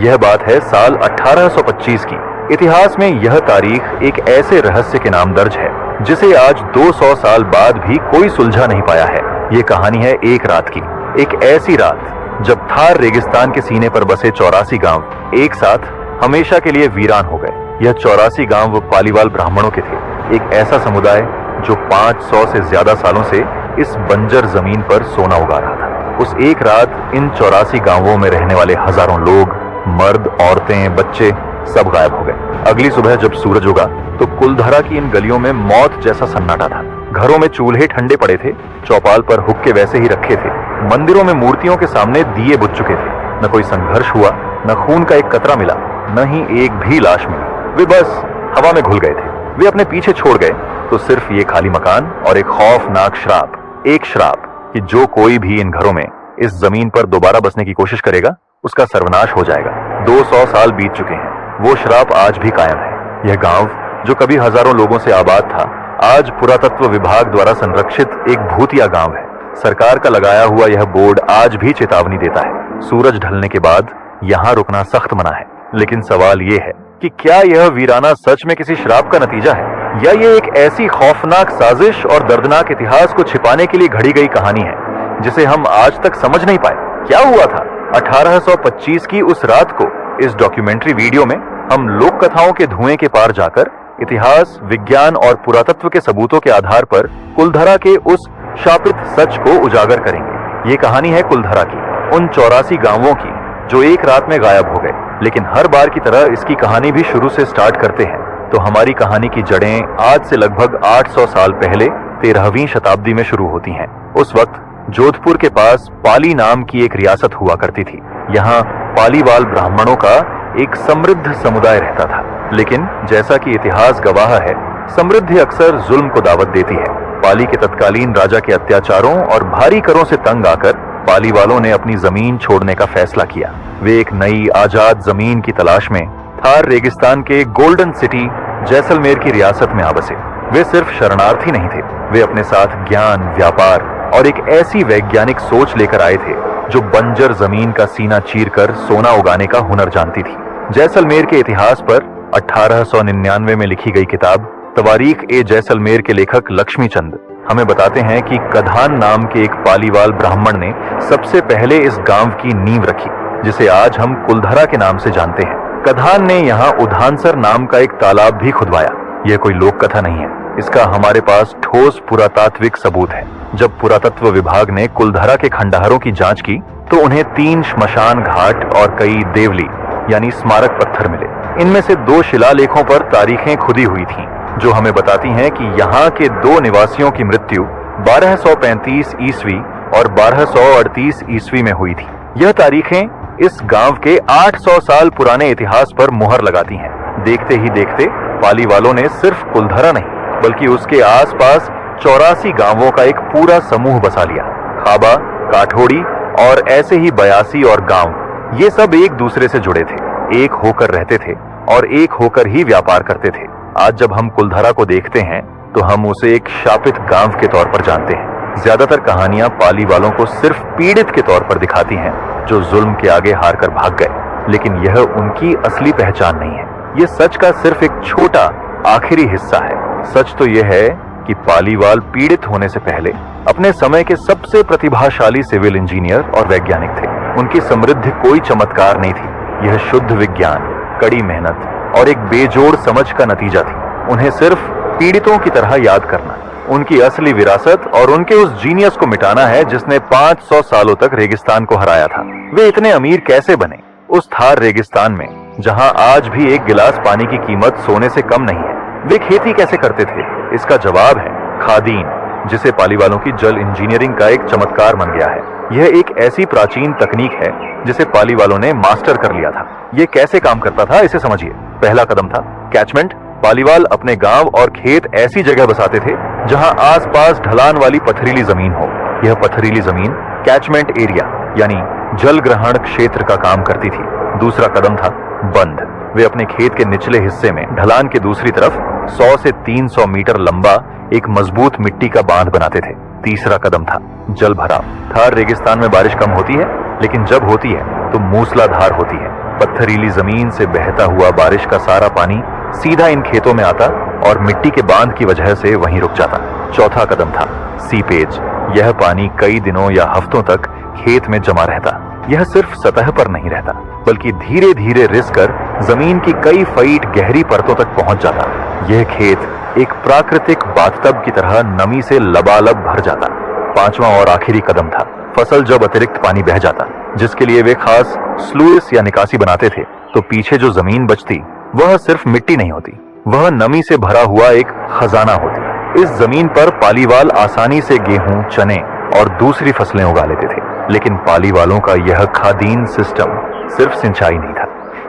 यह बात है साल 1825 की। इतिहास में यह तारीख एक ऐसे रहस्य के नाम दर्ज है जिसे आज 200 साल बाद भी कोई सुलझा नहीं पाया है। ये कहानी है एक रात की, एक ऐसी रात जब थार रेगिस्तान के सीने पर बसे 84 गांव एक साथ हमेशा के लिए वीरान हो गए। यह 84 गांव पालीवाल ब्राह्मणों के थे, एक ऐसा समुदाय जो 500 से ज्यादा सालों से इस बंजर जमीन पर सोना उगा रहा था। उस एक रात इन 84 गांवों में रहने वाले हजारों लोग, मर्द, औरतें, बच्चे सब गायब हो गए। अगली सुबह जब सूरज उगा तो कुलधरा की इन गलियों में मौत जैसा सन्नाटा था। घरों में चूल्हे ठंडे पड़े थे, चौपाल पर हुक्के वैसे ही रखे थे, मंदिरों में मूर्तियों के सामने दिए बुझ चुके थे। न कोई संघर्ष हुआ, न खून का एक कतरा मिला, न ही एक भी लाश मिली। वे बस हवा में घुल गए थे। वे अपने पीछे छोड़ गए तो सिर्फ ये खाली मकान और एक खौफनाक श्राप, एक श्राप कि जो कोई भी इन घरों में, इस जमीन पर दोबारा बसने की कोशिश करेगा उसका सर्वनाश हो जाएगा। 200 साल बीत चुके हैं, वो श्राप आज भी कायम है। यह गांव जो कभी हजारों लोगों से आबाद था, आज पुरातत्व विभाग द्वारा संरक्षित एक भूतिया गांव है। सरकार का लगाया हुआ यह बोर्ड आज भी चेतावनी देता है, सूरज ढलने के बाद यहाँ रुकना सख्त मना है। लेकिन सवाल ये है कि क्या यह वीराना सच में किसी श्राप का नतीजा है, या ये एक ऐसी खौफनाक साजिश और दर्दनाक इतिहास को छिपाने के लिए घड़ी गई कहानी है जिसे हम आज तक समझ नहीं पाए। क्या हुआ था 1825 की उस रात को? इस डॉक्यूमेंट्री वीडियो में हम लोक कथाओं के धुएं के पार जाकर इतिहास, विज्ञान और पुरातत्व के सबूतों के आधार पर कुलधरा के उस शापित सच को उजागर करेंगे। ये कहानी है कुलधरा की, उन 84 गांवों की जो एक रात में गायब हो गए। लेकिन हर बार की तरह इसकी कहानी भी शुरू से स्टार्ट करते हैं तो हमारी कहानी की जड़ें आज से लगभग 800 साल पहले 13वीं शताब्दी में शुरू होती हैं। उस वक्त जोधपुर के पास पाली नाम की एक रियासत हुआ करती थी। यहाँ पालीवाल ब्राह्मणों का एक समृद्ध समुदाय रहता था। लेकिन जैसा कि इतिहास गवाह है, समृद्धि अक्सर जुल्म को दावत देती है। पाली के तत्कालीन राजा के अत्याचारों और भारी करों से तंग आकर पाली वालों ने अपनी जमीन छोड़ने का फैसला किया। वे एक नई आजाद जमीन की तलाश में थार रेगिस्तान के गोल्डन सिटी जैसलमेर की रियासत में आ बसे। वे सिर्फ शरणार्थी नहीं थे, वे अपने साथ ज्ञान, व्यापार और एक ऐसी वैज्ञानिक सोच लेकर आए थे जो बंजर जमीन का सीना चीरकर सोना उगाने का हुनर जानती थी। जैसलमेर के इतिहास पर 1899 में लिखी गई किताब तवारीख ए जैसलमेर के लेखक लक्ष्मी चंद हमें बताते हैं कि कधान नाम के एक पालीवाल ब्राह्मण ने सबसे पहले इस गांव की नींव रखी, जिसे आज हम कुलधरा के नाम से जानते हैं। कधान ने यहाँ उधानसर नाम का एक तालाब भी खुदवाया। यह कोई लोक कथा नहीं है, इसका हमारे पास ठोस पुरातात्विक सबूत है। जब पुरातत्व विभाग ने कुलधरा के खंडहरों की जांच की तो उन्हें 3 श्मशान घाट और कई देवली यानी स्मारक पत्थर मिले। इनमें से 2 शिलालेखों पर तारीखें खुदी हुई थीं, जो हमें बताती हैं कि यहाँ के 2 निवासियों की मृत्यु 1235 ईस्वी और 1238 ईस्वी में हुई थी। यह तारीखें इस गांव के 800 साल पुराने इतिहास पर मुहर लगाती हैं। देखते ही देखते पाली वालों ने सिर्फ कुलधरा नहीं बल्कि उसके आसपास 84 गांवों का एक पूरा समूह बसा लिया। खाबा, काठोड़ी और ऐसे ही 82 और गांव, ये सब एक दूसरे से जुड़े थे, एक होकर रहते थे और एक होकर ही व्यापार करते थे। आज जब हम कुलधरा को देखते हैं तो हम उसे एक शापित गांव के तौर पर जानते हैं। ज्यादातर कहानियां पाली वालों को सिर्फ पीड़ित के तौर पर दिखाती हैं जो जुल्म के आगे हार कर भाग गए, लेकिन यह उनकी असली पहचान नहीं है। यह सच का सिर्फ एक छोटा आखिरी हिस्सा है। सच तो यह है कि पालीवाल पीड़ित होने से पहले अपने समय के सबसे प्रतिभाशाली सिविल इंजीनियर और वैज्ञानिक थे। उनकी समृद्धि कोई चमत्कार नहीं थी, यह शुद्ध विज्ञान, कड़ी मेहनत और एक बेजोड़ समझ का नतीजा थी। उन्हें सिर्फ पीड़ितों की तरह याद करना, उनकी असली विरासत और उनके उस जीनियस को मिटाना है जिसने 500 सालों तक रेगिस्तान को हराया था। वे इतने अमीर कैसे बने उस थार रेगिस्तान में जहां आज भी एक गिलास पानी की कीमत सोने से कम नहीं है? वे खेती कैसे करते थे? इसका जवाब है खादीन, जिसे पालीवालों की जल इंजीनियरिंग का एक चमत्कार बन गया है। यह एक ऐसी प्राचीन तकनीक है जिसे पालीवालों ने मास्टर कर लिया था। यह कैसे काम करता था इसे समझिए। पहला कदम था कैचमेंट। पालीवाल अपने गांव और खेत ऐसी जगह बसाते थे जहां आसपास ढलान वाली पथरीली जमीन हो। यह पथरीली जमीन कैचमेंट एरिया यानी जल ग्रहण क्षेत्र का काम करती थी। दूसरा कदम था बंध। वे अपने खेत के निचले हिस्से में ढलान के दूसरी तरफ 100 से 300 मीटर लंबा एक मजबूत मिट्टी का बांध बनाते थे। तीसरा कदम था जल भराव। थार रेगिस्तान में बारिश कम होती है, लेकिन जब होती है तो मूसलाधार होती है। पत्थरीली जमीन से बहता हुआ बारिश का सारा पानी सीधा इन खेतों में आता और मिट्टी के बांध की वजह से वहीं रुक जाता। चौथा कदम था सीपेज। यह पानी कई दिनों या हफ्तों तक खेत में जमा रहता। यह सिर्फ सतह पर नहीं रहता, बल्कि धीरे धीरे रिस कर जमीन की कई फीट गहरी परतों तक पहुंच जाता। यह खेत एक प्राकृतिक बाथटब की तरह नमी से लबालब भर जाता। पांचवा और आखिरी कदम था फसल। जब अतिरिक्त पानी बह जाता, जिसके लिए वे खास स्लूइस या निकासी बनाते थे, तो पीछे जो जमीन बचती वह सिर्फ मिट्टी नहीं होती, वह नमी से भरा हुआ एक खजाना होती। इस जमीन पर पालीवाल आसानी से गेहूं, चने और दूसरी फसलें उगा लेते थे। लेकिन पालीवालों का यह खादीन सिस्टम सिर्फ सिंचाई नहीं था,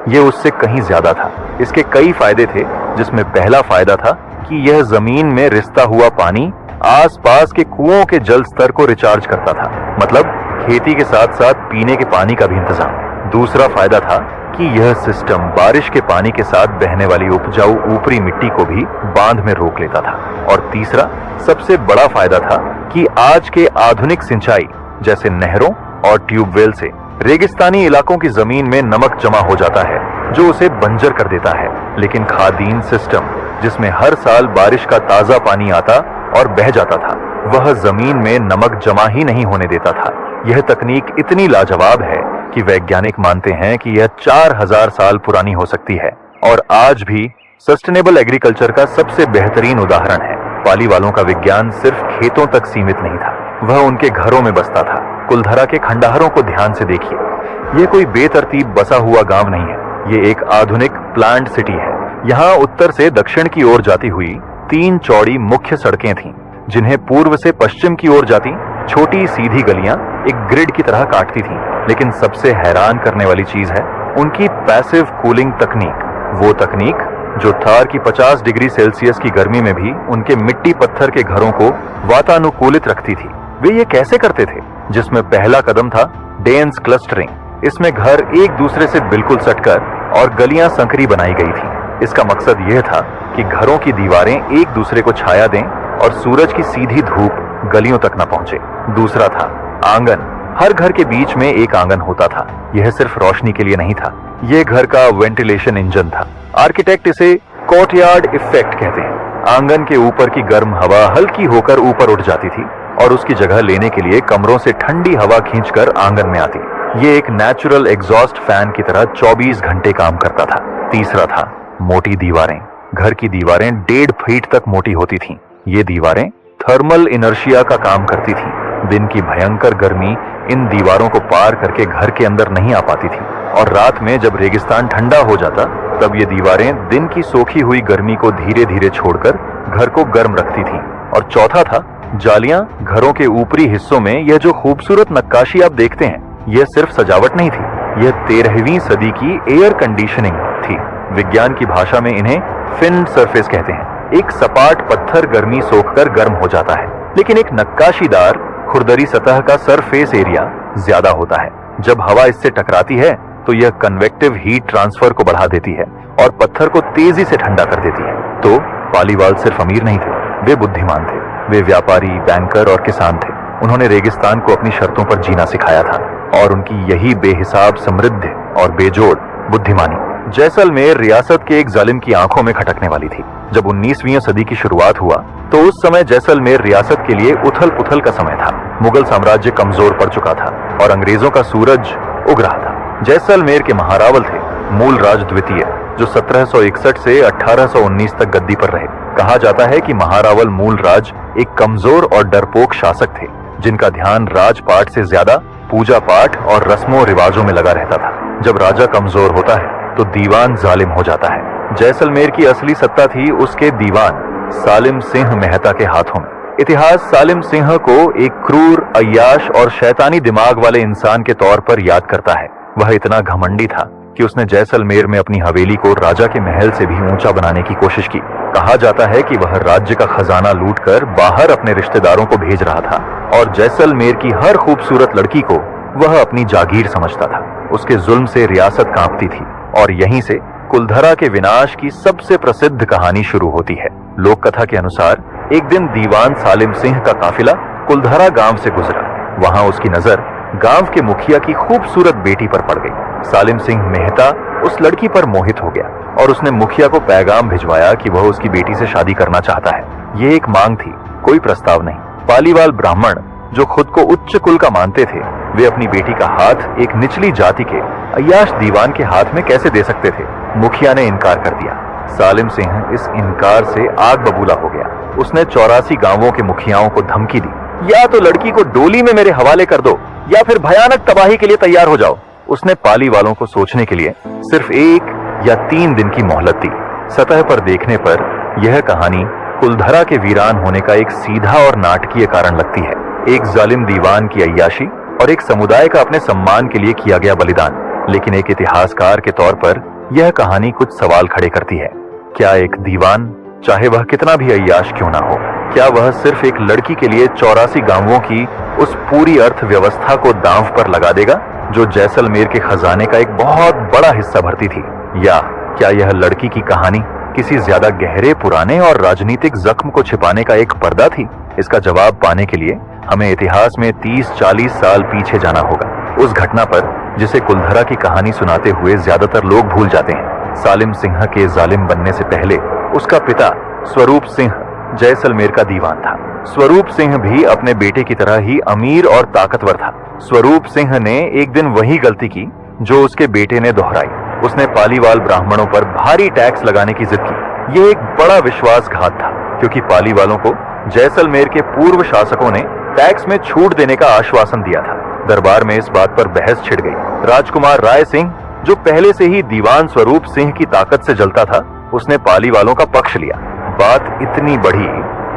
यह उससे कहीं ज्यादा था। इसके कई फायदे थे, जिसमें पहला फायदा था कि यह जमीन में रिसता हुआ पानी आसपास के कुओं के जल स्तर को रिचार्ज करता था, मतलब खेती के साथ साथ पीने के पानी का भी इंतजाम। दूसरा फायदा था कि यह सिस्टम बारिश के पानी के साथ बहने वाली उपजाऊ ऊपरी मिट्टी को भी बांध में रोक लेता था। और तीसरा सबसे बड़ा फायदा था कि आज के आधुनिक सिंचाई जैसे नहरों और ट्यूबवेल से रेगिस्तानी इलाकों की जमीन में नमक जमा हो जाता है, जो उसे बंजर कर देता है। लेकिन खादीन सिस्टम, जिसमें हर साल बारिश का ताजा पानी आता और बह जाता था, वह जमीन में नमक जमा ही नहीं होने देता था। यह तकनीक इतनी लाजवाब है कि वैज्ञानिक मानते हैं कि यह 4000 साल पुरानी हो सकती है और आज भी सस्टेनेबल एग्रीकल्चर का सबसे बेहतरीन उदाहरण है। पालीवालों का विज्ञान सिर्फ खेतों तक सीमित नहीं था, वह उनके घरों में बसता था। कुलधरा के खंडहरों को ध्यान से देखिए। यह कोई बेतरतीब बसा हुआ गांव नहीं है, ये एक आधुनिक प्लान्ड सिटी है। यहाँ उत्तर से दक्षिण की ओर जाती हुई 3 चौड़ी मुख्य सड़कें थीं, जिन्हें पूर्व से पश्चिम की ओर जाती छोटी सीधी गलियां एक ग्रिड की तरह काटती थीं। लेकिन सबसे हैरान करने वाली चीज है उनकी पैसिव कूलिंग तकनीक। वो तकनीक जो थार की 50 डिग्री सेल्सियस की गर्मी में भी उनके मिट्टी पत्थर के घरों को वातानुकूलित रखती थी। वे ये कैसे करते थे? जिसमें पहला कदम था डेंस क्लस्टरिंग। इसमें घर एक दूसरे से बिल्कुल सटकर और गलियां संकरी बनाई गई थी। इसका मकसद यह था कि घरों की दीवारें एक दूसरे को छाया दें और सूरज की सीधी धूप गलियों तक न पहुंचे। दूसरा था आंगन। हर घर के बीच में एक आंगन होता था। यह सिर्फ रोशनी के लिए नहीं था, यह घर का वेंटिलेशन इंजन था। आर्किटेक्ट इसे कोर्टयार्ड इफेक्ट कहते हैं। आंगन के ऊपर की गर्म हवा हल्की होकर ऊपर उठ जाती थी और उसकी जगह लेने के लिए कमरों से ठंडी हवा खींचकर आंगन में आती। ये एक नेचुरल एग्जॉस्ट फैन की तरह 24 घंटे काम करता था। तीसरा था मोटी दीवारें। घर की दीवारें 1.5 फीट तक मोटी होती थीं। ये दीवारें थर्मल इनर्शिया का काम करती थीं। दिन की भयंकर गर्मी इन दीवारों को पार करके घर के अंदर नहीं आ पाती थी और रात में जब रेगिस्तान ठंडा हो जाता तब ये दीवारें दिन की सोखी हुई गर्मी को धीरे धीरे छोड़कर घर को गर्म रखती थीं। और चौथा था जालियां। घरों के ऊपरी हिस्सों में यह जो खूबसूरत नक्काशी आप देखते हैं, यह सिर्फ सजावट नहीं थी, यह 13वीं सदी की एयर कंडीशनिंग थी। विज्ञान की भाषा में इन्हें फिन सरफेस कहते हैं। एक सपाट पत्थर गर्मी सोखकर गर्म हो जाता है, लेकिन एक नक्काशीदार खुरदरी सतह का सरफेस एरिया ज्यादा होता है। जब हवा इससे टकराती है तो यह कन्वेक्टिव हीट ट्रांसफर को बढ़ा देती है और पत्थर को तेजी से ठंडा कर देती है। तो पालीवाल सिर्फ अमीर नहीं थे, वे बुद्धिमान थे। वे व्यापारी, बैंकर और किसान थे। उन्होंने रेगिस्तान को अपनी शर्तों पर जीना सिखाया था और उनकी यही बेहिसाब समृद्ध और बेजोड़ बुद्धिमानी जैसलमेर रियासत के एक जालिम की आंखों में खटकने वाली थी। जब 19वीं सदी की शुरुआत हुआ तो उस समय जैसलमेर रियासत के लिए उथल पुथल का समय था। मुगल साम्राज्य कमजोर पड़ चुका था और अंग्रेजों का सूरज उग रहा था। जैसलमेर के महारावल थे मूलराज द्वितीय, जो 1761 से 1819 तक गद्दी पर रहे। कहा जाता है कि महारावल मूलराज एक कमजोर और डरपोक शासक थे, जिनका ध्यान राजपाट से ज्यादा पूजा पाठ और रस्मों रिवाजों में लगा रहता था। जब राजा कमजोर होता है तो दीवान जालिम हो जाता है। जैसलमेर की असली सत्ता थी उसके दीवान सालिम सिंह मेहता के हाथों में। इतिहास सालिम सिंह को एक क्रूर, अय्याश और शैतानी दिमाग वाले इंसान के तौर पर याद करता है। वह इतना घमंडी था कि उसने जैसलमेर में अपनी हवेली को राजा के महल से भी ऊंचा बनाने की कोशिश की। कहा जाता है कि वह राज्य का खजाना लूटकर बाहर अपने रिश्तेदारों को भेज रहा था और जैसलमेर की हर खूबसूरत लड़की को वह अपनी जागीर समझता था। उसके जुल्म से रियासत कांपती थी और यहीं से कुलधरा के विनाश की सबसे प्रसिद्ध कहानी शुरू होती है। लोक कथा के अनुसार एक दिन दीवान सालिम सिंह का काफिला कुलधरा गांव से गुजरा। वहां उसकी नजर गांव के मुखिया की खूबसूरत बेटी पर पड़ गई। सालिम सिंह मेहता उस लड़की पर मोहित हो गया और उसने मुखिया को पैगाम भिजवाया कि वह उसकी बेटी से शादी करना चाहता है। ये एक मांग थी, कोई प्रस्ताव नहीं। पालीवाल ब्राह्मण जो खुद को उच्च कुल का मानते थे, वे अपनी बेटी का हाथ एक निचली जाति के अय्याश दीवान के हाथ में कैसे दे सकते थे। मुखिया ने इनकार कर दिया। सालिम सिंह इस इनकार से आग बबूला हो गया। उसने 84 गांवों के मुखियाओं को धमकी दी, या तो लड़की को डोली में मेरे हवाले कर दो या फिर भयानक तबाही के लिए तैयार हो जाओ। उसने पाली वालों को सोचने के लिए सिर्फ 1 या 3 दिन की मोहलत दी। सतह पर देखने पर यह कहानी कुलधरा के वीरान होने का एक सीधा और नाटकीय कारण लगती है। एक जालिम दीवान की अय्याशी और एक समुदाय का अपने सम्मान के लिए किया गया बलिदान। लेकिन एक इतिहासकार के तौर पर यह कहानी कुछ सवाल खड़े करती है। क्या एक दीवान, चाहे वह कितना भी अय्याश क्यों ना हो, क्या वह सिर्फ एक लड़की के लिए 84 गांवों की उस पूरी अर्थव्यवस्था को दांव पर लगा देगा जो जैसलमेर के खजाने का एक बहुत बड़ा हिस्सा भरती थी? या क्या यह लड़की की कहानी किसी ज्यादा गहरे, पुराने और राजनीतिक जख्म को छिपाने का एक पर्दा थी? इसका जवाब पाने के लिए हमें इतिहास में 30-40 साल पीछे जाना होगा, उस घटना पर जिसे कुलधरा की कहानी सुनाते हुए ज्यादातर लोग भूल जाते हैं। सालिम सिंह के जालिम बनने से पहले उसका पिता स्वरूप सिंह जैसलमेर का दीवान था। स्वरूप सिंह भी अपने बेटे की तरह ही अमीर और ताकतवर था। स्वरूप सिंह ने एक दिन वही गलती की जो उसके बेटे ने दोहराई। उसने पालीवाल ब्राह्मणों पर भारी टैक्स लगाने की जिद की। यह एक बड़ा विश्वासघात था, क्योंकि पालीवालों को जैसलमेर के पूर्व शासकों ने टैक्स में छूट देने का आश्वासन दिया था। दरबार में इस बात पर बहस छिड़ गई। राजकुमार राय सिंह, जो पहले से ही दीवान स्वरूप सिंह की ताकत से जलता था, उसने पालीवालों का पक्ष लिया। बात इतनी बढ़ी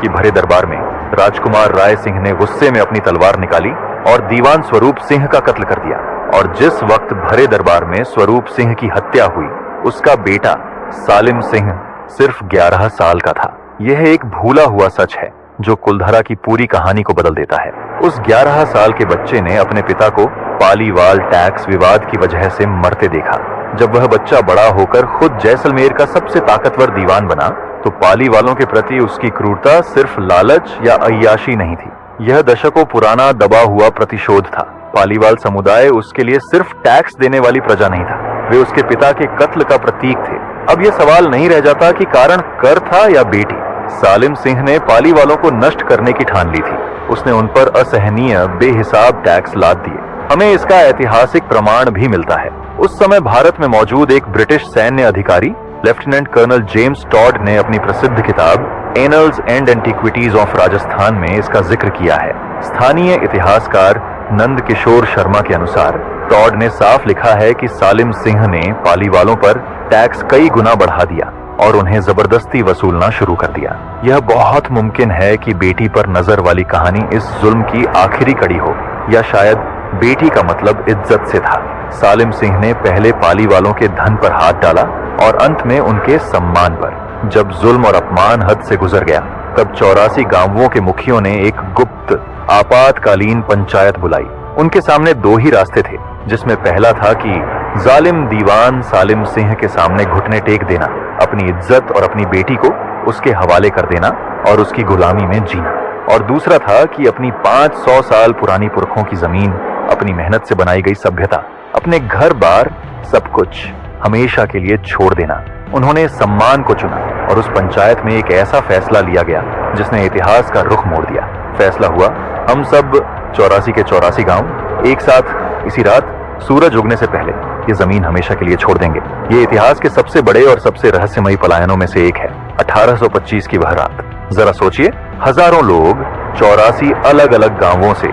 कि भरे दरबार में राजकुमार राय सिंह ने गुस्से में अपनी तलवार निकाली और दीवान स्वरूप सिंह का कत्ल कर दिया। और जिस वक्त भरे दरबार में स्वरूप सिंह की हत्या हुई, उसका बेटा सालिम सिंह सिर्फ 11 साल का था। यह एक भूला हुआ सच है जो कुलधरा की पूरी कहानी को बदल देता है। उस 11 साल के बच्चे ने अपने पिता को पालीवाल टैक्स विवाद की वजह से मरते देखा। जब वह बच्चा बड़ा होकर खुद जैसलमेर का सबसे ताकतवर दीवान बना, तो पालीवालों के प्रति उसकी क्रूरता सिर्फ लालच या अय्याशी नहीं थी, यह दशकों पुराना दबा हुआ प्रतिशोध था। पालीवाल समुदाय उसके लिए सिर्फ टैक्स देने वाली प्रजा नहीं था, वे उसके पिता के कत्ल का प्रतीक थे। अब यह सवाल नहीं रह जाता कि कारण कर था या बेटी। सालिम सिंह ने पालीवालों को नष्ट करने की ठान ली थी। उसने उन पर असहनीय बेहिसाब टैक्स लाद दिए। हमें इसका ऐतिहासिक प्रमाण भी मिलता है। उस समय भारत में मौजूद एक ब्रिटिश सैन्य अधिकारी लेफ्टिनेंट कर्नल जेम्स टॉड ने अपनी प्रसिद्ध किताब annuls and antiquities of Rajasthan में इसका जिक्र किया है। स्थानीय इतिहासकार नंद किशोर शर्मा के अनुसार टॉड ने साफ लिखा है कि सालिम सिंह ने पालीवालों पर टैक्स कई गुना बढ़ा दिया और उन्हें जबरदस्ती वसूलना शुरू कर दिया। यह बहुत मुमकिन है कि बेटी पर नजर वाली कहानी इस जुल्म की आखिरी कड़ी हो, या शायद बेटी का मतलब इज्जत से था। सालिम सिंह ने पहले पालीवालों के धन पर हाथ डाला और अंत में उनके सम्मान पर। जब जुल्म और अपमान हद से गुजर गया, तब 84 गांवों के मुखियों ने एक गुप्त आपातकालीन पंचायत बुलाई। उनके सामने 2 ही रास्ते थे, जिसमें पहला था कि जालिम दीवान सालिम सिंह के सामने घुटने टेक देना, अपनी इज्जत और अपनी बेटी को उसके हवाले कर देना और उसकी गुलामी में जीना, और दूसरा था कि अपनी 500 साल पुरानी पुरखों की जमीन, अपनी मेहनत से बनाई गई सभ्यता, अपने घर बार, सब कुछ हमेशा के लिए छोड़ देना। उन्होंने सम्मान को चुना और उस पंचायत में एक ऐसा फैसला लिया गया जिसने इतिहास का रुख मोड़ दिया। फैसला हुआ, हम सब 84 के 84 गांव एक साथ इसी रात सूरज उगने से पहले ये जमीन हमेशा के लिए छोड़ देंगे। ये इतिहास के सबसे बड़े और सबसे रहस्यमयी पलायनों में से एक है। 1825 की वह रात, जरा सोचिए, हजारों लोग 84 अलग अलग गांवों से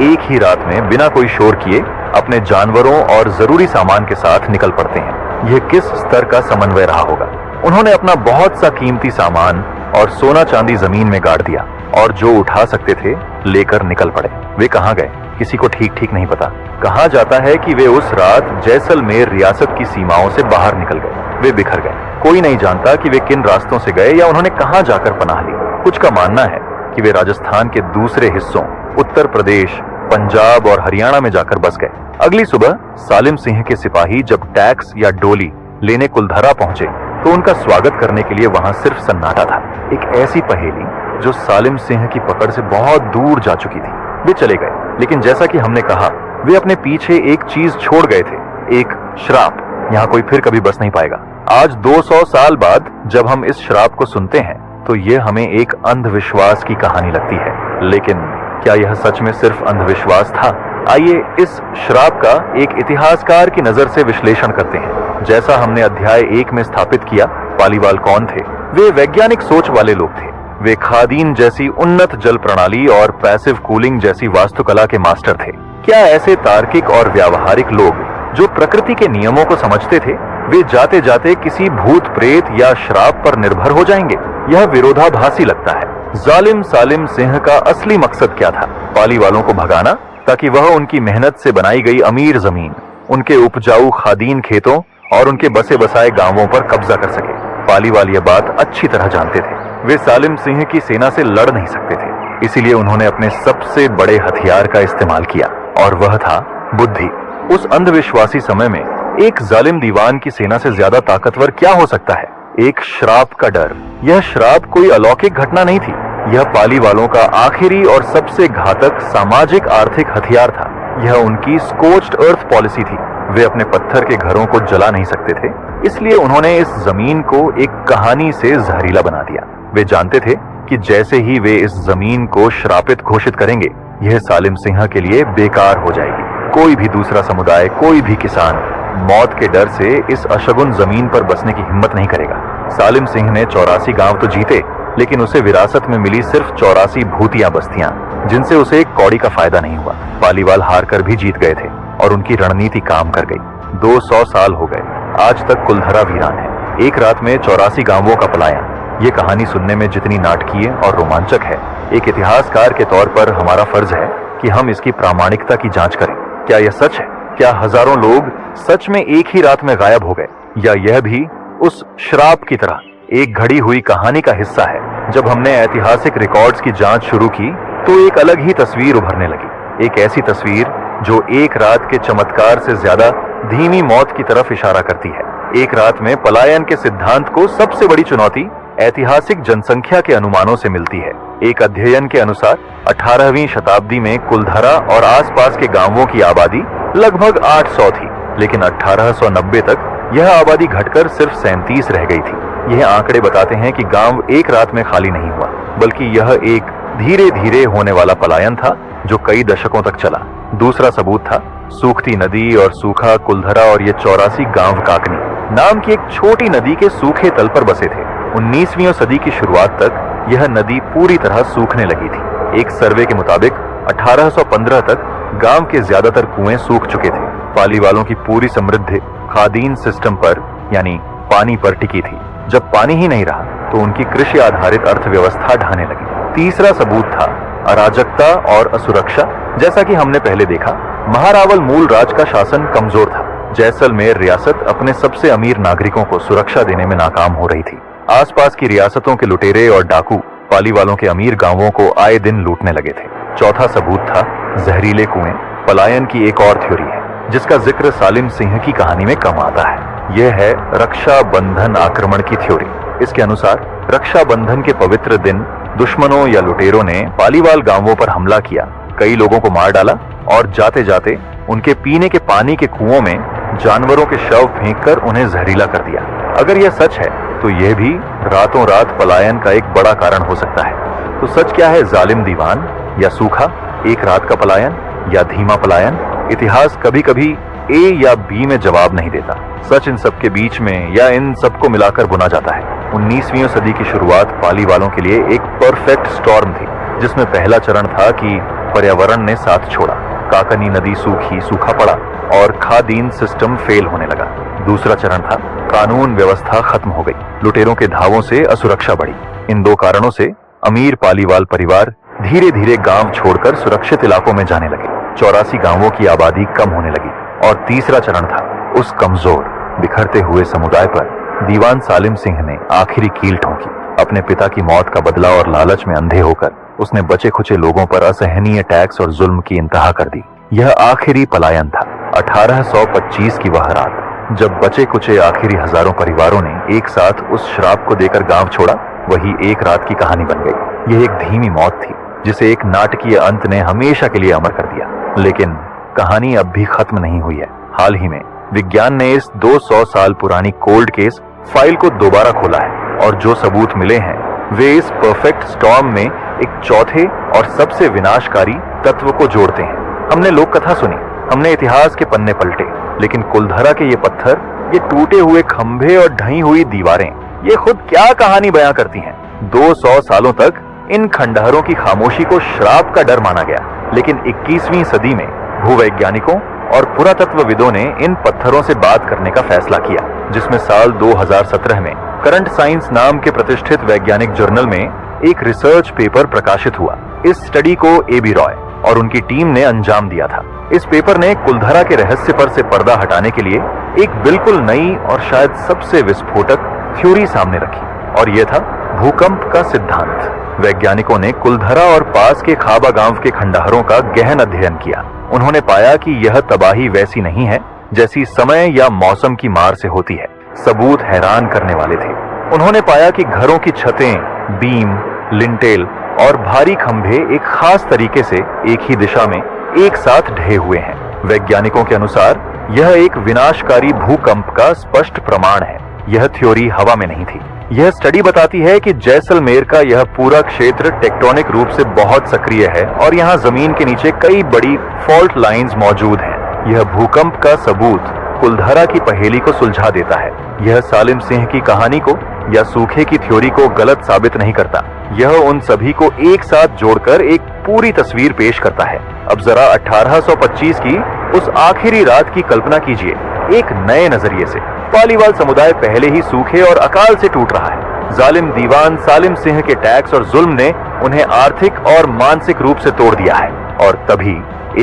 एक ही रात में बिना कोई शोर किए अपने जानवरों और जरूरी सामान के साथ निकल पड़ते हैं। यह किस स्तर का समन्वय रहा होगा। उन्होंने अपना बहुत सा कीमती सामान और सोना चांदी जमीन में गाड़ दिया और जो उठा सकते थे लेकर निकल पड़े। वे कहां गए, किसी को ठीक नहीं पता। कहा जाता है कि वे उस रात जैसलमेर रियासत की सीमाओं से बाहर निकल गए। वे बिखर गए। कोई नहीं जानता कि वे किन रास्तों से गए या उन्होंने कहां जाकर पनाह ली। कुछ का मानना है कि वे राजस्थान के दूसरे हिस्सों, उत्तर प्रदेश, पंजाब और हरियाणा में जाकर बस गए। अगली सुबह सालिम सिंह के सिपाही जब टैक्स या डोली लेने कुलधरा पहुंचे, तो उनका स्वागत करने के लिए वहां सिर्फ सन्नाटा था। एक ऐसी पहेली जो सालिम सिंह की पकड़ से बहुत दूर जा चुकी थी। वे चले गए, लेकिन जैसा कि हमने कहा, वे अपने पीछे एक चीज छोड़ गए थे, एक श्राप। यहाँ कोई फिर कभी बस नहीं पाएगा। आज 200 साल बाद जब हम इस श्राप को सुनते हैं तो ये हमें एक अंधविश्वास की कहानी लगती है, लेकिन क्या यह सच में सिर्फ अंधविश्वास था? आइए इस श्राप का एक इतिहासकार की नजर से विश्लेषण करते हैं। जैसा हमने अध्याय 1 में स्थापित किया, पालीवाल कौन थे? वे वैज्ञानिक सोच वाले लोग थे। वे खादीन जैसी उन्नत जल प्रणाली और पैसिव कूलिंग जैसी वास्तुकला के मास्टर थे। क्या ऐसे तार्किक और व्यावहारिक लोग जो प्रकृति के नियमों को समझते थे, वे जाते जाते किसी भूत प्रेत या श्राप पर निर्भर हो जाएंगे? यह विरोधाभासी लगता है। जालिम सालिम सिंह का असली मकसद क्या था? पालीवालों को भगाना, ताकि वह उनकी मेहनत से बनाई गई अमीर जमीन, उनके उपजाऊ खादीन खेतों और उनके बसे बसाए गांवों पर कब्जा कर सके। पालीवाल यह बात अच्छी तरह जानते थे। वे सालिम सिंह की सेना से लड़ नहीं सकते थे, इसीलिए उन्होंने अपने सबसे बड़े हथियार का इस्तेमाल किया, और वह था बुद्धि। उस अंधविश्वासी समय में एक जालिम दीवान की सेना से ज्यादा ताकतवर क्या हो सकता है? एक श्राप का डर। यह श्राप कोई अलौकिक घटना नहीं थी, यह पालीवालों का आखिरी और सबसे घातक सामाजिक आर्थिक हथियार था। यह उनकी स्कोच्ड अर्थ पॉलिसी थी। वे अपने पत्थर के घरों को जला नहीं सकते थे, इसलिए उन्होंने इस जमीन को एक कहानी से जहरीला बना दिया। वे जानते थे कि जैसे ही वे इस जमीन को श्रापित घोषित करेंगे, यह सालिम सिंह के लिए बेकार हो जाएगी। कोई भी दूसरा समुदाय, कोई भी किसान मौत के डर से इस अशगुन जमीन पर बसने की हिम्मत नहीं करेगा। सालिम सिंह ने 84 गांव तो जीते, लेकिन उसे विरासत में मिली सिर्फ 84 भूतिया बस्तियां, जिनसे उसे एक कौड़ी का फायदा नहीं हुआ। पालीवाल हार कर भी जीत गए थे और उनकी रणनीति काम कर गई। 200 साल हो गए, आज तक कुलधरा वीरान है। एक रात में 84 गांवों का पलायन। ये कहानी सुनने में जितनी नाटकीय और रोमांचक है, एक इतिहासकार के तौर पर हमारा फर्ज है कि हम इसकी प्रामाणिकता की जांच करें। क्या यह सच है? क्या हजारों लोग सच में एक ही रात में गायब हो गए, या यह भी उस श्राप की तरह एक घड़ी हुई कहानी का हिस्सा है? जब हमने ऐतिहासिक रिकॉर्ड्स की जांच शुरू की तो एक अलग ही तस्वीर उभरने लगी। एक ऐसी तस्वीर जो एक रात के चमत्कार से ज्यादा धीमी मौत की तरफ इशारा करती है। एक रात में पलायन के सिद्धांत को सबसे बड़ी चुनौती ऐतिहासिक जनसंख्या के अनुमानों से मिलती है। एक अध्ययन के अनुसार 18वीं शताब्दी में कुलधरा और आसपास के गांवों की आबादी लगभग 800 थी, लेकिन 1890 तक यह आबादी घटकर सिर्फ 37 रह गई थी। यह आंकड़े बताते हैं कि गांव एक रात में खाली नहीं हुआ, बल्कि यह एक धीरे धीरे होने वाला पलायन था जो कई दशकों तक चला। दूसरा सबूत था सूखती नदी और सूखा कुलधरा और ये 84 गांव काकनी नाम की एक छोटी नदी के सूखे तल पर बसे थे। 19वीं सदी की शुरुआत तक यह नदी पूरी तरह सूखने लगी थी। एक सर्वे के मुताबिक 1815 तक गांव के ज्यादातर कुएं सूख चुके थे। पालीवालों की पूरी समृद्धि खादीन सिस्टम पर, यानी पानी पर टिकी थी। जब पानी ही नहीं रहा तो उनकी कृषि आधारित अर्थव्यवस्था ढहने लगी। तीसरा सबूत था अराजकता और असुरक्षा। जैसा कि हमने पहले देखा, महारावल मूल राज का शासन कमजोर था। जैसलमेर रियासत अपने सबसे अमीर नागरिकों को सुरक्षा देने में नाकाम हो रही थी। आसपास की रियासतों के लुटेरे और डाकू पालीवालों के अमीर गांवों को आए दिन लूटने लगे थे। चौथा सबूत था जहरीले कुएं। पलायन की एक और थ्योरी है जिसका जिक्र सालिम सिंह की कहानी में कम आता है। यह है रक्षा बंधन आक्रमण की थ्योरी। इसके अनुसार रक्षा बंधन के पवित्र दिन दुश्मनों या लुटेरों ने पालीवाल गांवों पर हमला किया, कई लोगों को मार डाला और जाते जाते उनके पीने के पानी के कुओं में जानवरों के शव फेंककर उन्हें जहरीला कर दिया। अगर यह सच है तो यह भी रातों रात पलायन का एक बड़ा कारण हो सकता है। तो सच क्या है, जालिम दीवान या सूखा एक रात का पलायन या धीमा पलायन? इतिहास कभी कभी ए या बी में जवाब नहीं देता। सच इन सब के बीच में या इन सबको मिलाकर बुना जाता है। 19वीं सदी की शुरुआत पालीवालों के लिए एक परफेक्ट स्टॉर्म थी, जिसमें पहला चरण था कि पर्यावरण ने साथ छोड़ा। काकनी नदी सूखी, सूखा पड़ा और खादीन सिस्टम फेल होने लगा। दूसरा चरण था कानून व्यवस्था खत्म हो गई, लुटेरों के धावों से असुरक्षा बढ़ी। इन दो कारणों से अमीर पालीवाल परिवार धीरे धीरे गांव छोड़कर सुरक्षित इलाकों में जाने लगे। 84 गांवों की आबादी कम होने लगी। और तीसरा चरण था उस कमजोर बिखरते हुए समुदाय पर दीवान सालिम सिंह ने आखिरी कील ठोंकी। अपने पिता की मौत का बदला और लालच में अंधे होकर उसने बचे खुचे लोगों पर असहनीय टैक्स और जुल्म की इंतहा कर दी। यह आखिरी पलायन था। 1825 की वह रात जब बचे कुचे आखिरी हजारों परिवारों ने एक साथ उस श्राप को देकर गांव छोड़ा, वही एक रात की कहानी बन गई। यह एक धीमी मौत थी जिसे एक नाटकीय अंत ने हमेशा के लिए अमर कर दिया। लेकिन कहानी अब भी खत्म नहीं हुई है। हाल ही में विज्ञान ने इस 200 साल पुरानी कोल्ड केस फाइल को दोबारा खोला है और जो सबूत मिले हैं वे इस परफेक्ट स्टॉर्म में एक चौथे और सबसे विनाशकारी तत्व को जोड़ते हैं। हमने लोक कथा सुनी, हमने इतिहास के पन्ने पलटे, लेकिन कुलधरा के ये पत्थर, ये टूटे हुए खंभे और ढही हुई दीवारें, ये खुद क्या कहानी बयां करती हैं। 200 सालों तक इन खंडहरों की खामोशी को श्राप का डर माना गया, लेकिन 21वीं सदी में भूवैज्ञानिकों और पुरातत्वविदों ने इन पत्थरों से बात करने का फैसला किया, जिसमें साल 2017 में करंट साइंस नाम के प्रतिष्ठित वैज्ञानिक जर्नल में एक रिसर्च पेपर प्रकाशित हुआ। इस स्टडी को एबी रॉय और उनकी टीम ने अंजाम दिया था। इस पेपर ने कुलधरा के रहस्य पर से पर्दा हटाने के लिए एक बिल्कुल नई और शायद सबसे विस्फोटक थ्योरी सामने रखी, और यह था भूकंप का सिद्धांत। वैज्ञानिकों ने कुलधरा और पास के खाबा गांव के खंडहरों का गहन अध्ययन किया। उन्होंने पाया कि यह तबाही वैसी नहीं है जैसी समय या मौसम की मार से होती है। सबूत हैरान करने वाले थे। उन्होंने पाया कि घरों की छतें, बीम, लिंटेल और भारी खंभे एक खास तरीके से एक ही दिशा में एक साथ ढहे हुए हैं। वैज्ञानिकों के अनुसार यह एक विनाशकारी भूकंप का स्पष्ट प्रमाण है। यह थ्योरी हवा में नहीं थी। यह स्टडी बताती है कि जैसलमेर का यह पूरा क्षेत्र टेक्टोनिक रूप से बहुत सक्रिय है और यहाँ जमीन के नीचे कई बड़ी फॉल्ट लाइंस मौजूद हैं। यह भूकंप का सबूत कुलधरा की पहेली को सुलझा देता है। यह सालिम सिंह की कहानी को या सूखे की थ्योरी को गलत साबित नहीं करता। यह उन सभी को एक साथ जोड़कर एक पूरी तस्वीर पेश करता है। अब जरा 1825 की उस आखिरी रात की कल्पना कीजिए, एक नए नजरिए से। पालीवाल समुदाय पहले ही सूखे और अकाल से टूट रहा है। जालिम दीवान सालिम सिंह के टैक्स और जुल्म ने उन्हें आर्थिक और मानसिक रूप से तोड़ दिया है। और तभी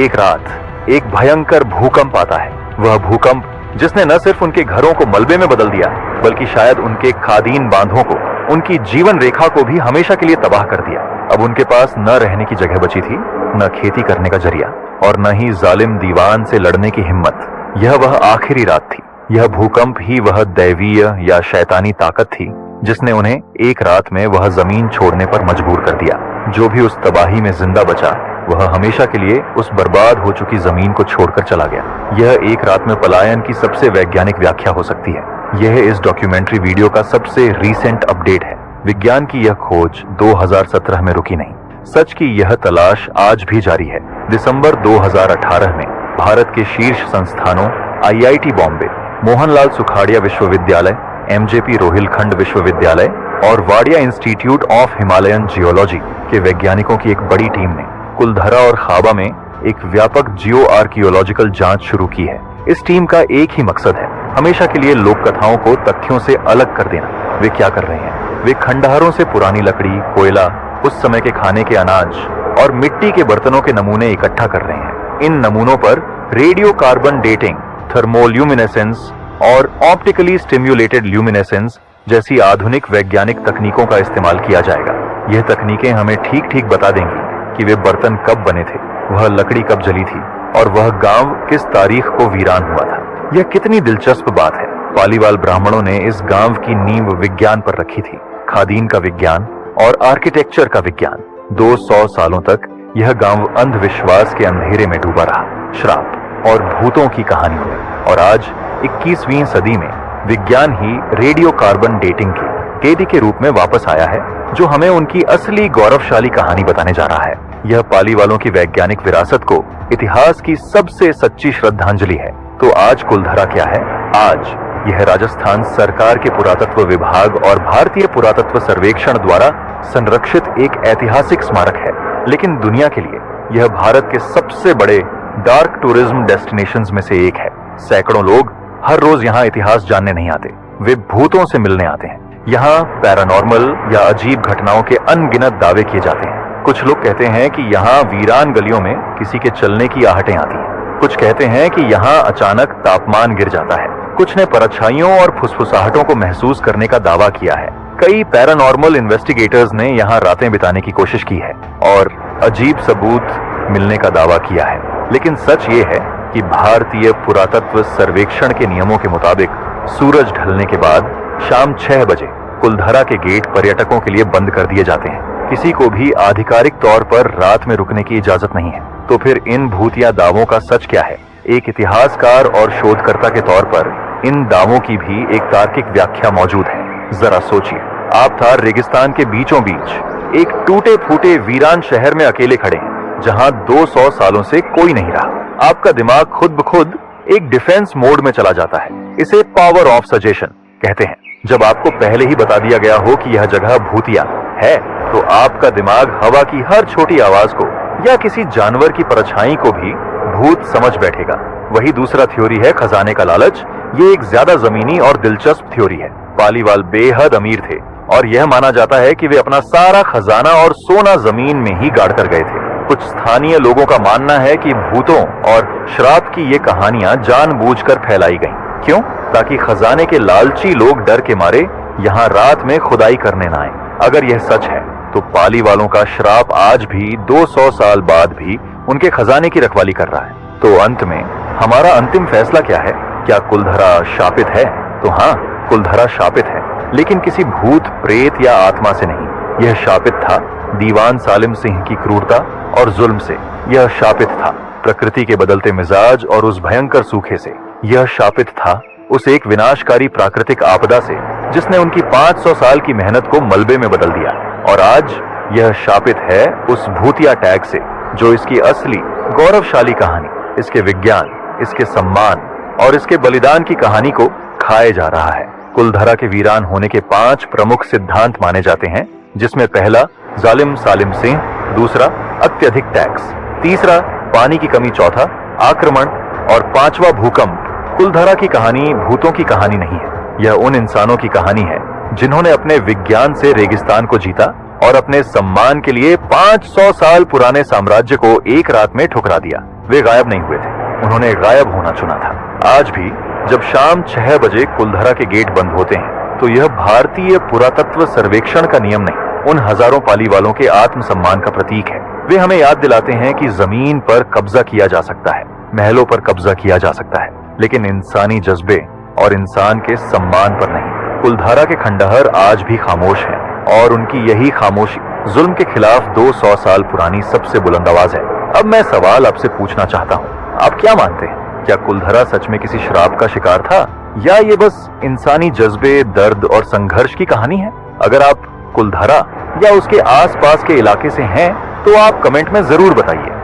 एक रात एक भयंकर भूकंप आता है। वह भूकंप जिसने न सिर्फ उनके घरों को मलबे में बदल दिया, बल्कि शायद उनके खादीन बांधों को, उनकी जीवन रेखा को भी हमेशा के लिए तबाह कर दिया। अब उनके पास न रहने की जगह बची थी, न खेती करने का जरिया, और न ही जालिम दीवान से लड़ने की हिम्मत। यह वह आखिरी रात थी। यह भूकंप ही वह दैवीय या शैतानी ताकत थी जिसने उन्हें एक रात में वह जमीन छोड़ने पर मजबूर कर दिया। जो भी उस तबाही में जिंदा बचा, वह हमेशा के लिए उस बर्बाद हो चुकी जमीन को छोड़कर चला गया। यह एक रात में पलायन की सबसे वैज्ञानिक व्याख्या हो सकती है। यह इस डॉक्यूमेंट्री वीडियो का सबसे रीसेंट अपडेट है। विज्ञान की यह खोज 2017 में रुकी नहीं। सच की यह तलाश आज भी जारी है। दिसंबर 2018 में भारत के शीर्ष संस्थानों IIT बॉम्बे, मोहनलाल सुखाड़िया विश्वविद्यालय, MJP रोहिलखंड विश्वविद्यालय और Wadia institute of Himalayan geology के वैज्ञानिकों की एक बड़ी टीम ने कुलधरा और खाबा में एक व्यापक जियो आर्कियोलॉजिकल जांच शुरू की है। इस टीम का एक ही मकसद है, हमेशा के लिए लोक कथाओं को तथ्यों से अलग कर देना। वे क्या कर रहे हैं? वे खंडहरों से पुरानी लकड़ी, कोयला, उस समय के खाने के अनाज और मिट्टी के बर्तनों के नमूने इकट्ठा कर रहे हैं। इन नमूनों पर रेडियो कार्बन डेटिंग, थर्मोल्यूमिनेसेंस और ऑप्टिकली स्टिम्युलेटेड ल्यूमिनेसेंस जैसी आधुनिक वैज्ञानिक तकनीकों का इस्तेमाल किया जाएगा। यह तकनीकें हमें ठीक ठीक बता देंगी कि वे बर्तन कब बने थे, वह लकड़ी कब जली थी और वह गांव किस तारीख को वीरान हुआ था। यह कितनी दिलचस्प बात है। पालीवाल ब्राह्मणों ने इस गांव की नींव विज्ञान पर रखी थी, खादीन का विज्ञान और आर्किटेक्चर का विज्ञान। 200 सालों तक यह गांव अंधविश्वास के अंधेरे में डूबा रहा, श्राप और भूतों की कहानियों में। और आज 21वीं सदी में विज्ञान ही रेडियो कार्बन डेटिंग की कैदी के रूप में वापस आया है, जो हमें उनकी असली गौरवशाली कहानी बताने जा रहा है। यह पालीवालों की वैज्ञानिक विरासत को इतिहास की सबसे सच्ची श्रद्धांजलि है। तो आज कुलधरा क्या है? आज यह राजस्थान सरकार के पुरातत्व विभाग और भारतीय पुरातत्व सर्वेक्षण द्वारा संरक्षित एक ऐतिहासिक स्मारक है। लेकिन दुनिया के लिए यह भारत के सबसे बड़े डार्क टूरिज्म डेस्टिनेशंस में से एक है। सैकड़ों लोग हर रोज यहाँ इतिहास जानने नहीं आते, वे भूतों से मिलने आते हैं। यहाँ पैरानॉर्मल या अजीब घटनाओं के अनगिनत दावे किए जाते हैं। कुछ लोग कहते हैं कि यहाँ वीरान गलियों में किसी के चलने की आहटें आती हैं। कुछ कहते हैं कि यहाँ अचानक तापमान गिर जाता है। कुछ ने परछाइयों और फुसफुसाहटों को महसूस करने का दावा किया है। कई पैरानॉर्मल इन्वेस्टिगेटर्स ने यहाँ रातें बिताने की कोशिश की है और अजीब सबूत मिलने का दावा किया है। लेकिन सच ये है कि भारतीय पुरातत्व सर्वेक्षण के नियमों के मुताबिक सूरज ढलने के बाद शाम 6 बजे कुलधरा के गेट पर्यटकों के लिए बंद कर दिए जाते हैं। किसी को भी आधिकारिक तौर पर रात में रुकने की इजाजत नहीं है। तो फिर इन भूतिया दावों का सच क्या है? एक इतिहासकार और शोधकर्ता के तौर पर इन दावों की भी एक तार्किक व्याख्या मौजूद है। जरा सोचिए, आप थार रेगिस्तान के बीचों बीच एक टूटे फूटे वीरान शहर में अकेले खड़े हैं, जहां 200 सालों से कोई नहीं रहा। आपका दिमाग खुद ब खुद एक डिफेंस मोड में चला जाता है। इसे पावर ऑफ सजेशन कहते हैं। जब आपको पहले ही बता दिया गया हो कि यह जगह भूतिया है, तो आपका दिमाग हवा की हर छोटी आवाज को या किसी जानवर की परछाई को भी भूत समझ बैठेगा। वही दूसरा थ्योरी है खजाने का लालच। ये एक ज्यादा जमीनी और दिलचस्प थ्योरी है। पालीवाल बेहद अमीर थे और यह माना जाता है कि वे अपना सारा खजाना और सोना जमीन में ही गाड़ कर गए थे। कुछ स्थानीय लोगों का मानना है कि भूतों और श्राप की ये कहानियां जानबूझकर फैलाई गईं। क्यों? ताकि खजाने के लालची लोग डर के मारे यहाँ रात में खुदाई करने ना आए। अगर यह सच है तो पाली वालों का श्राप आज भी 200 साल बाद भी उनके खजाने की रखवाली कर रहा है। तो अंत में हमारा अंतिम फैसला क्या है? क्या कुलधरा शापित है? तो हाँ, कुलधरा शापित है, लेकिन किसी भूत, प्रेत या आत्मा से नहीं। यह शापित था दीवान सालिम सिंह की क्रूरता और जुल्म से। यह शापित था प्रकृति के बदलते मिजाज और उस भयंकर सूखे से। यह शापित था उस एक विनाशकारी प्राकृतिक आपदा से जिसने उनकी 500 साल की मेहनत को मलबे में बदल दिया। और आज यह शापित है उस भूतिया टैग से जो इसकी असली गौरवशाली कहानी, इसके विज्ञान, इसके सम्मान और इसके बलिदान की कहानी को खाए जा रहा है। कुलधरा के वीरान होने के 5 प्रमुख सिद्धांत माने जाते हैं, जिसमें पहला जालिम सालिम सिंह, दूसरा अत्यधिक टैक्स, तीसरा पानी की कमी, चौथा आक्रमण और 5वां भूकंप। कुलधरा की कहानी भूतों की कहानी नहीं है। यह उन इंसानों की कहानी है जिन्होंने अपने विज्ञान से रेगिस्तान को जीता और अपने सम्मान के लिए 500 साल पुराने साम्राज्य को एक रात में ठुकरा दिया। वे गायब नहीं हुए थे, उन्होंने गायब होना चुना था। आज भी जब शाम 6 बजे कुलधरा के गेट बंद होते हैं, तो यह भारतीय पुरातत्व सर्वेक्षण का नियम नहीं, उन हजारों पाली वालों के आत्मसम्मान का प्रतीक है। वे हमें याद दिलाते हैं कि जमीन पर कब्जा किया जा सकता है, महलों पर कब्जा किया जा सकता है, लेकिन इंसानी जज्बे और इंसान के सम्मान पर नहीं। कुलधारा के खंडहर आज भी खामोश हैं और उनकी यही खामोशी जुल्म के खिलाफ 200 साल पुरानी सबसे बुलंद आवाज है। अब मैं सवाल आपसे पूछना चाहता हूँ, आप क्या मानते हैं? क्या कुलधरा सच में किसी श्राप का शिकार था, या ये बस इंसानी जज्बे, दर्द और संघर्ष की कहानी है? अगर आप कुलधरा या उसके आसपास के इलाके से हैं, तो आप कमेंट में जरूर बताइए।